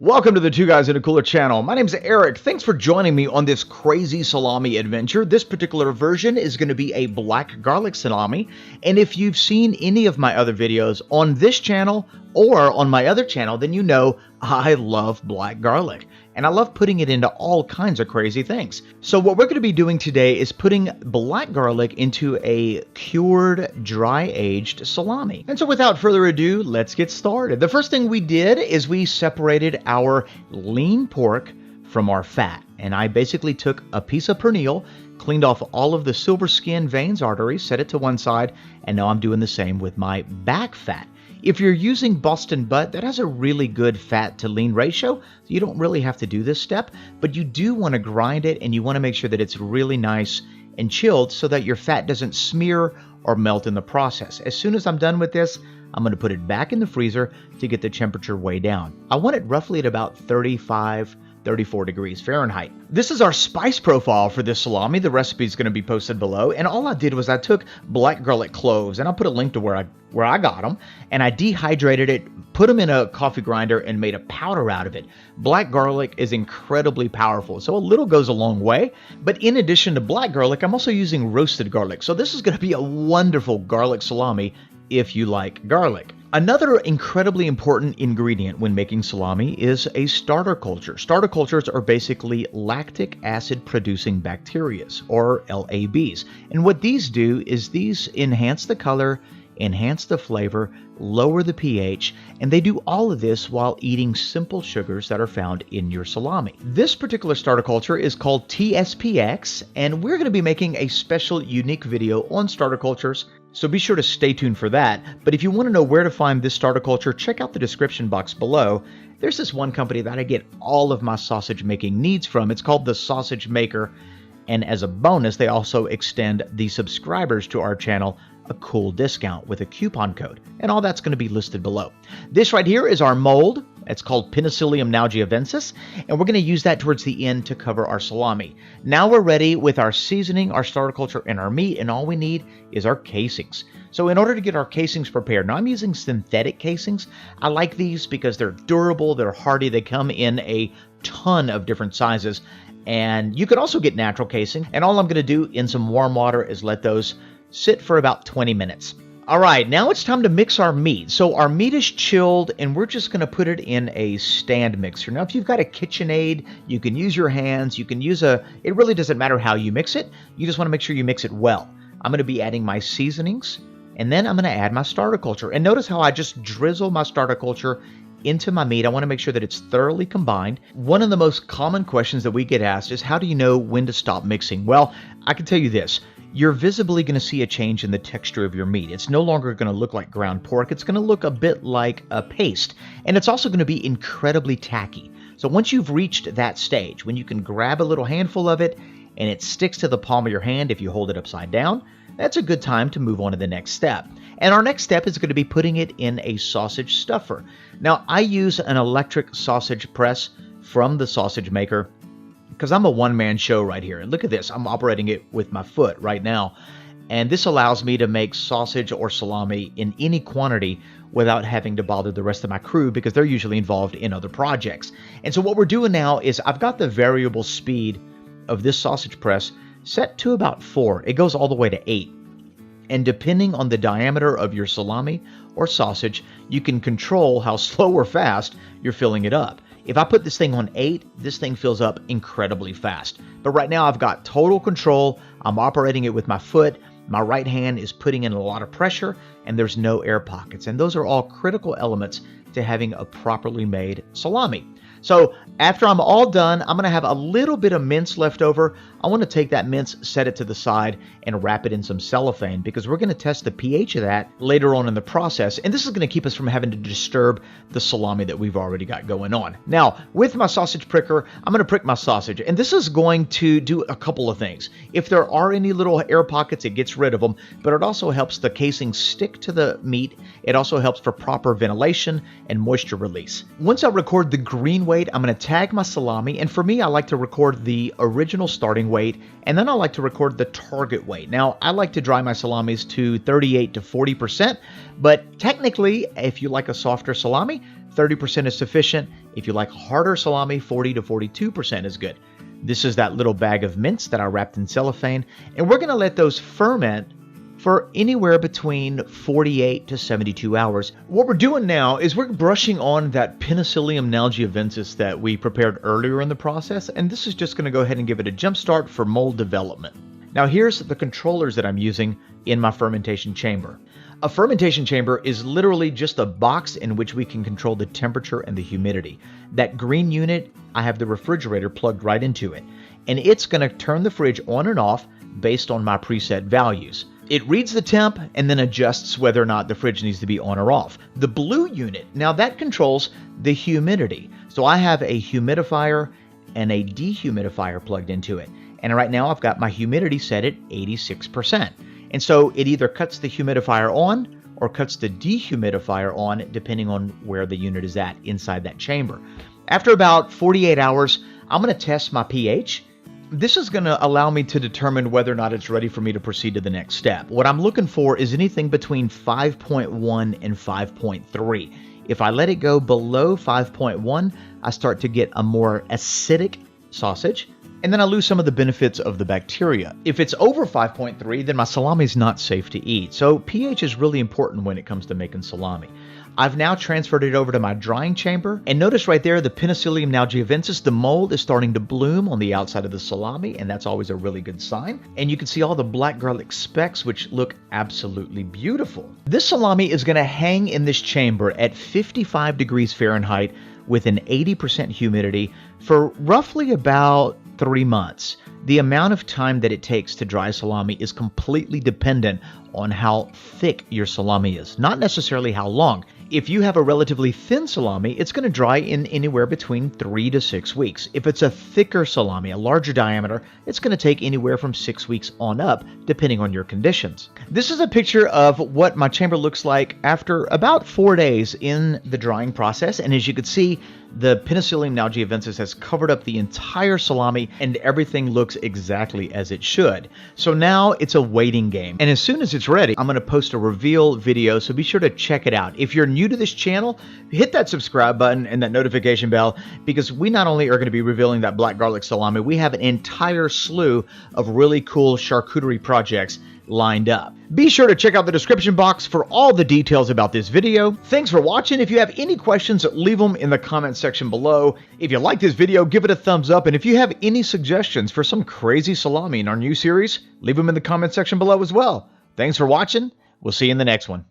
Welcome to the Two Guys in a Cooler channel. My name's Eric. Thanks for joining me on this crazy salami adventure. This particular version is going to be a black garlic salami. And if you've seen any of my other videos on this channel or on my other channel, then you know I love black garlic. And I love putting it into all kinds of crazy things. So what we're going to be doing today is putting black garlic into a cured, dry-aged salami. And so without further ado, let's get started. The first thing we did is we separated our lean pork from our fat. And I basically took a piece of pernil, cleaned off all of the silver skin, veins, arteries, set it to one side, and now I'm doing the same with my back fat. If you're using Boston butt, that has a really good fat to lean ratio, so you don't really have to do this step, but you do want to grind it and you want to make sure that it's really nice and chilled so that your fat doesn't smear or melt in the process. As soon as I'm done with this, I'm going to put it back in the freezer to get the temperature way down. I want it roughly at about 34 degrees Fahrenheit. This is our spice profile for this salami. The recipe is going to be posted below. And all I did was I took black garlic cloves, and I'll put a link to where I got them, and I dehydrated it, put them in a coffee grinder, and made a powder out of it. Black garlic is incredibly powerful, so a little goes a long way. But in addition to black garlic, I'm also using roasted garlic. So this is going to be a wonderful garlic salami if you like garlic. Another incredibly important ingredient when making salami is a starter culture. Starter cultures are basically lactic acid producing bacteria, or LABs. And what these do is these enhance the color, enhance the flavor, lower the pH, and they do all of this while eating simple sugars that are found in your salami. This particular starter culture is called TSPX, and we're going to be making a special unique video on starter cultures, so be sure to stay tuned for that. But if you want to know where to find this starter culture, check out the description box below. There's this one company that I get all of my sausage making needs from. It's called The Sausage Maker, and as a bonus, they also extend the subscribers to our channel a cool discount with a coupon code, and all that's going to be listed below. This right here is our mold. It's called Penicillium nalgiavensis, and we're going to use that towards the end to cover our salami. Now we're ready with our seasoning, our starter culture, and our meat, and all we need is our casings. So in order to get our casings prepared, now I'm using synthetic casings. I like these because they're durable, they're hardy, they come in a ton of different sizes, and you can also get natural casing. And all I'm going to do in some warm water is let those sit for about 20 minutes. All right, now it's time to mix our meat. So our meat is chilled, and we're just going to put it in a stand mixer. Now, if you've got a KitchenAid, you can use your hands. You can use it really doesn't matter how you mix it. You just want to make sure you mix it well. I'm going to be adding my seasonings, and then I'm going to add my starter culture. And notice how I just drizzle my starter culture into my meat. I want to make sure that it's thoroughly combined. One of the most common questions that we get asked is, how do you know when to stop mixing? Well, I can tell you this. You're visibly going to see a change in the texture of your meat. It's no longer going to look like ground pork. It's going to look a bit like a paste. And it's also going to be incredibly tacky. So once you've reached that stage, when you can grab a little handful of it and it sticks to the palm of your hand if you hold it upside down, that's a good time to move on to the next step. And our next step is going to be putting it in a sausage stuffer. Now, I use an electric sausage press from the Sausage Maker, because I'm a one-man show right here. And look at this. I'm operating it with my foot right now. And this allows me to make sausage or salami in any quantity without having to bother the rest of my crew, because they're usually involved in other projects. And so what we're doing now is I've got the variable speed of this sausage press set to about 4. It goes all the way to 8. And depending on the diameter of your salami or sausage, you can control how slow or fast you're filling it up. If I put this thing on 8, this thing fills up incredibly fast. But right now I've got total control. I'm operating it with my foot. My right hand is putting in a lot of pressure, and there's no air pockets. And those are all critical elements to having a properly made salami. So after I'm all done, I'm going to have a little bit of mince left over. I want to take that mince, set it to the side, and wrap it in some cellophane, because we're going to test the pH of that later on in the process. And this is going to keep us from having to disturb the salami that we've already got going on. Now, with my sausage pricker, I'm going to prick my sausage. And this is going to do a couple of things. If there are any little air pockets, it gets rid of them. But it also helps the casing stick to the meat. It also helps for proper ventilation and moisture release. Once I record the green weight, I'm going to tag my salami. And for me, I like to record the original starting weight, and then I like to record the target weight. Now, I like to dry my salamis to 38 to 40%, but technically, if you like a softer salami, 30% is sufficient. If you like harder salami, 40 to 42% is good. This is that little bag of mince that I wrapped in cellophane, and we're going to let those ferment for anywhere between 48 to 72 hours. What we're doing now is we're brushing on that Penicillium nalgiavensis that we prepared earlier in the process, and this is just going to go ahead and give it a jump start for mold development. Now here's the controllers that I'm using in my fermentation chamber. A fermentation chamber is literally just a box in which we can control the temperature and the humidity. That green unit, I have the refrigerator plugged right into it, and it's going to turn the fridge on and off based on my preset values. It reads the temp and then adjusts whether or not the fridge needs to be on or off. The blue unit, now that controls the humidity. So I have a humidifier and a dehumidifier plugged into it. And right now I've got my humidity set at 86%. And so it either cuts the humidifier on or cuts the dehumidifier on depending on where the unit is at inside that chamber. After about 48 hours, I'm going to test my pH. This is going to allow me to determine whether or not it's ready for me to proceed to the next step. What I'm looking for is anything between 5.1 and 5.3. If I let it go below 5.1, I start to get a more acidic sausage, and then I lose some of the benefits of the bacteria. If it's over 5.3, then my salami is not safe to eat. So pH is really important when it comes to making salami. I've now transferred it over to my drying chamber, and notice right there the Penicillium nalgiavensis, the mold is starting to bloom on the outside of the salami, and that's always a really good sign. And you can see all the black garlic specks, which look absolutely beautiful. This salami is going to hang in this chamber at 55 degrees Fahrenheit with an 80% humidity for roughly about 3 months. The amount of time that it takes to dry salami is completely dependent on how thick your salami is, not necessarily how long. If you have a relatively thin salami, it's going to dry in anywhere between 3 to 6 weeks. If it's a thicker salami, a larger diameter, it's going to take anywhere from 6 weeks on up, depending on your conditions. This is a picture of what my chamber looks like after about 4 days in the drying process. And as you can see, the Penicillium nalgiavensis has covered up the entire salami and everything looks exactly as it should. So now it's a waiting game. And as soon as it's ready, I'm going to post a reveal video, so be sure to check it out. If you're new to this channel, hit that subscribe button and that notification bell, because we not only are going to be revealing that black garlic salami, we have an entire slew of really cool charcuterie projects lined up. Be sure to check out the description box for all the details about this video. Thanks for watching. If you have any questions, leave them in the comment section below. If you like this video, give it a thumbs up. And if you have any suggestions for some crazy salami in our new series, leave them in the comment section below as well. Thanks for watching. We'll see you in the next one.